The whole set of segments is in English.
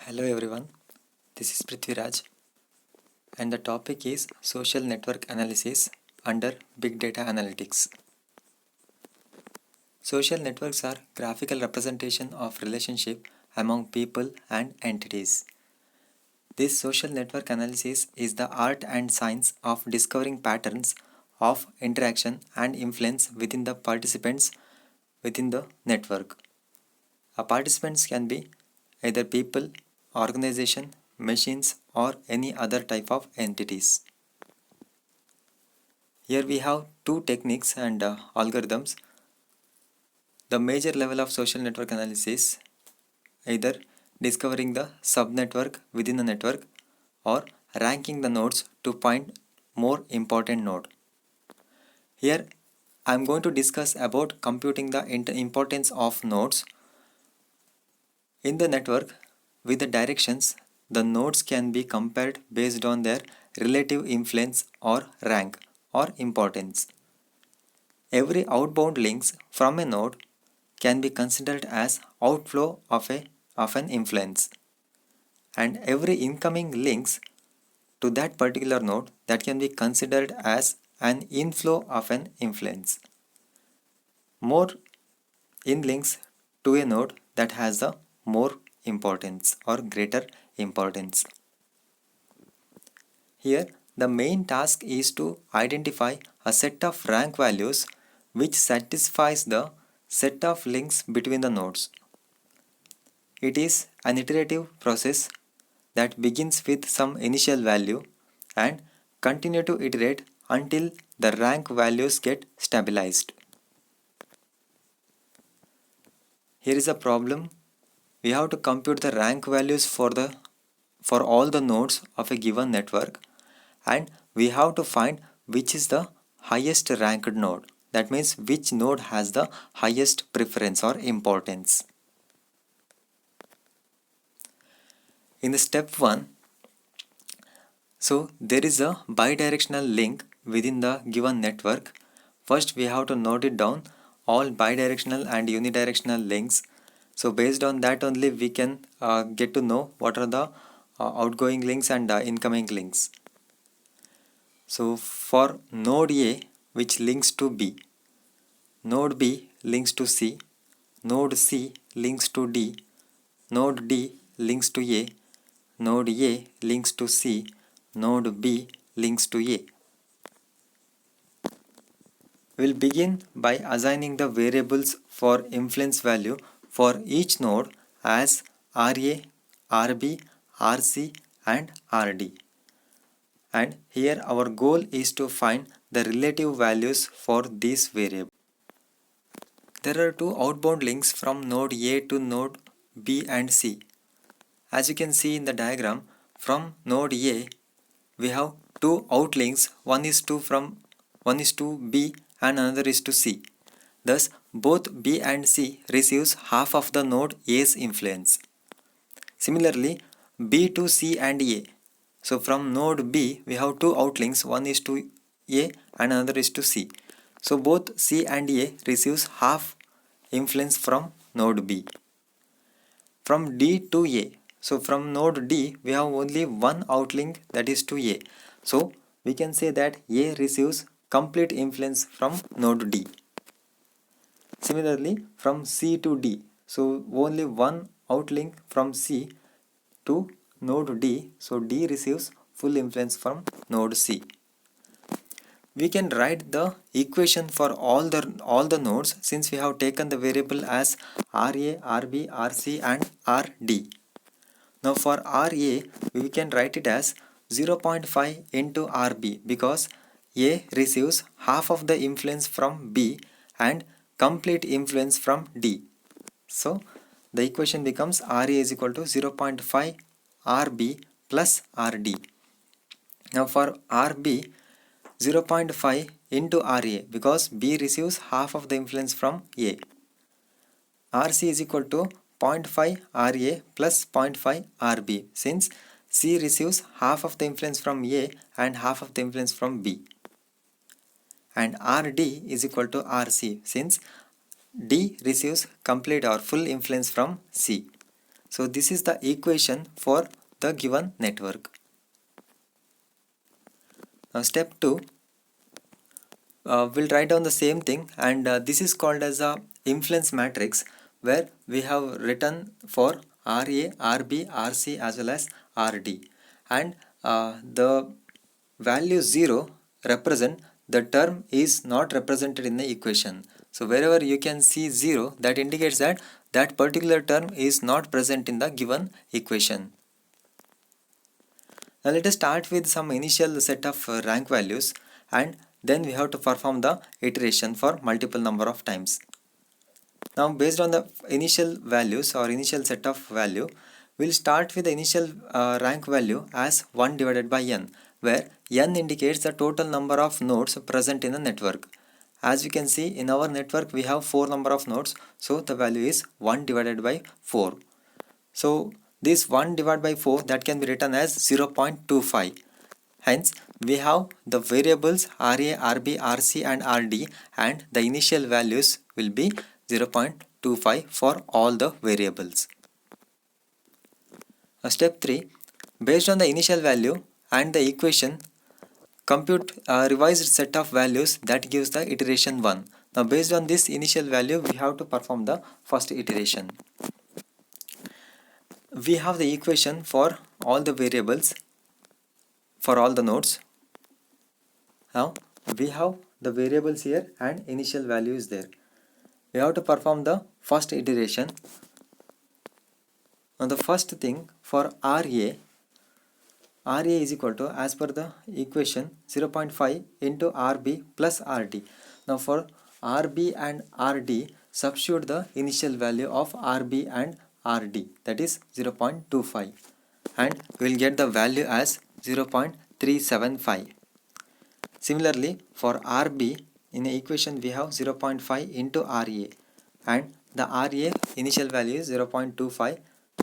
Hello everyone, this is Prithviraj and the topic is social network analysis under big data analytics. Social networks are graphical representation of relationship among people and entities. This social network analysis is the art and science of discovering patterns of interaction and influence within the participants within the network. Participants can be either people, organization, machines or any other type of entities. Here we have two techniques and algorithms. The major level of social network analysis, either discovering the subnetwork within the network or ranking the nodes to find more important node. Here I am going to discuss about computing the importance of nodes. In the network with the directions, the nodes can be compared based on their relative influence or rank or importance. Every outbound links from a node can be considered as outflow of an influence, and every incoming links to that particular node that can be considered as an inflow of an influence. More in links to a node that has the more importance or greater importance. Here the main task is to identify a set of rank values which satisfies the set of links between the nodes. It is an iterative process that begins with some initial value and continue to iterate until the rank values get stabilized. Here is a problem. We have to compute the rank values for all the nodes of a given network, and we have to find which is the highest ranked node. That means which node has the highest preference or importance. In the step 1, so there is a bidirectional link within the given network. First we have to note it down all bidirectional and unidirectional links. So based on that only we can get to know what are the outgoing links and incoming links. So for node A which links to B, node B links to C, node C links to D, node D links to A, node A links to C, node B links to A. We'll begin by assigning the variables for influence value for each node as RA, RB, RC and RD. And here our goal is to find the relative values for these variables. There are two outbound links from node A to node B and C. As you can see in the diagram, from node A we have two outlinks, one is to B and another is to C. Thus both B and C receives half of the node A's influence. Similarly B to C and A. So from node B we have two outlinks, one is to A and another is to C. So both C and A receives half influence from node B. From D to A. So from node D we have only one outlink, that is to A. So we can say that A receives complete influence from node D. Similarly from C to D. So only one outlink from C to node D. So D receives full influence from node C. We can write the equation for all the nodes since we have taken the variable as RA, RB, RC and RD. Now for RA we can write it as 0.5 into RB because A receives half of the influence from B and complete influence from D. So the equation becomes RA is equal to 0.5 RB plus RD. Now for RB 0.5 into RA because B receives half of the influence from A. RC is equal to 0.5 RA plus 0.5 RB since C receives half of the influence from A and half of the influence from B. And RD is equal to RC since D receives complete or full influence from C. So this is the equation for the given network. Now step 2, we'll write down the same thing, and this is called as a influence matrix, where we have written for RA, RB, RC as well as RD, and the value 0 represent the term is not represented in the equation. So wherever you can see 0, that indicates that that particular term is not present in the given equation. Now let us start with some initial set of rank values, and then we have to perform the iteration for multiple number of times. Now based on the initial values or initial set of value, we'll start with the initial rank value as 1 divided by n, where n indicates the total number of nodes present in the network. As you can see, in our network we have 4 number of nodes, so the value is 1 divided by 4. So this 1 divided by 4, that can be written as 0.25. Hence we have the variables RA, RB, RC and RD, and the initial values will be 0.25 for all the variables. Step 3, based on the initial value and the equation, compute a revised set of values that gives the iteration 1. Now based on this initial value, we have to perform the first iteration. We have the equation for all the variables for all the nodes. Now we have the variables here and initial value is there. We have to perform the first iteration. Now the first thing for RA is equal to, as per the equation, 0.5 into RB plus RD. Now for RB and RD, substitute the initial value of RB and RD, that is 0.25, and we will get the value as 0.375. Similarly for RB, in the equation we have 0.5 into RA, and the RA initial value is 0.25.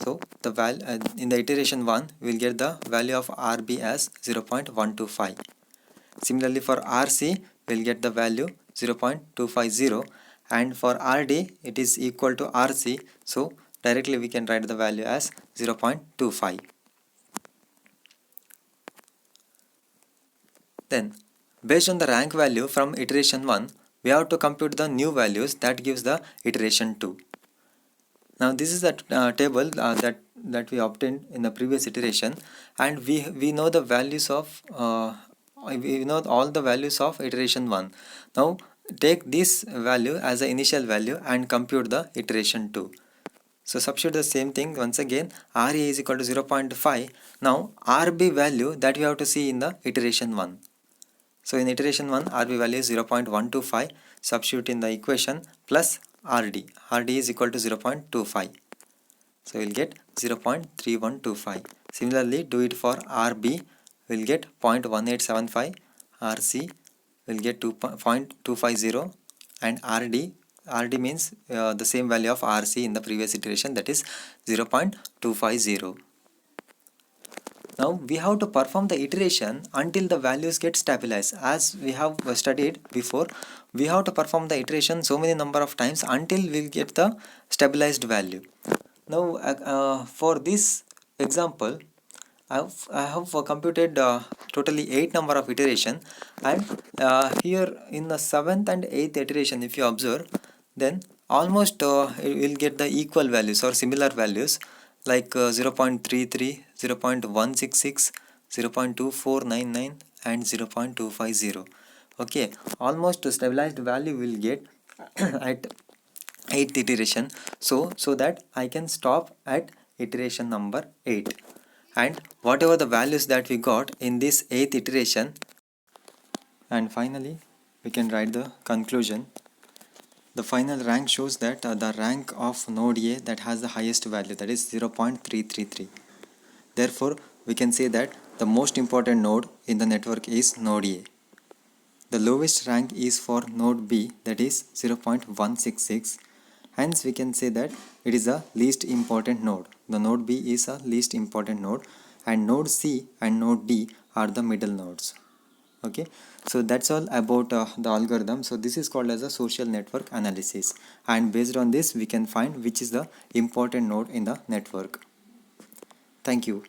So the value in the iteration 1, we will get the value of RB as 0.125. Similarly for RC, we will get the value 0.250, and for RD it is equal to RC, so directly we can write the value as 0.25. Then based on the rank value from iteration 1, we have to compute the new values that gives the iteration 2. Now this is the table that we obtained in the previous iteration, and we know the values of we know all the values of iteration 1. Now take this value as the initial value and compute the iteration 2. So substitute the same thing once again. RA is equal to 0.5. Now RB value that we have to see in the iteration 1. So in iteration 1, RB value is 0.125. Substitute in the equation plus RD. RD is equal to 0.25. So we'll get 0.3125. Similarly, do it for RB. We'll get 0.1875. RC will get 0.250, and RD means the same value of RC in the previous iteration, that is 0.250. Now we have to perform the iteration until the values get stabilized. As we have studied before, we have to perform the iteration so many number of times until we'll get the stabilized value. Now for this example, I have computed totally 8 number of iteration, and here in the 7th and 8th iteration, if you observe, then almost it will get the equal values or similar values, like 0.33, 0.166, 0.2499 and 0.250. Okay, almost stabilized value will get at 8th iteration, so that I can stop at iteration number 8, and whatever the values that we got in this 8th iteration, and finally we can write the conclusion. The final rank shows that the rank of node A that has the highest value, that is 0.333. Therefore, we can say that the most important node in the network is node A. The lowest rank is for node B, that is 0.166. Hence, we can say that it is a least important node. The node B is a least important node, and node C and node D are the middle nodes. Okay, so that's all about the algorithm. So this is called as a social network analysis, and based on this we can find which is the important node in the network. Thank you.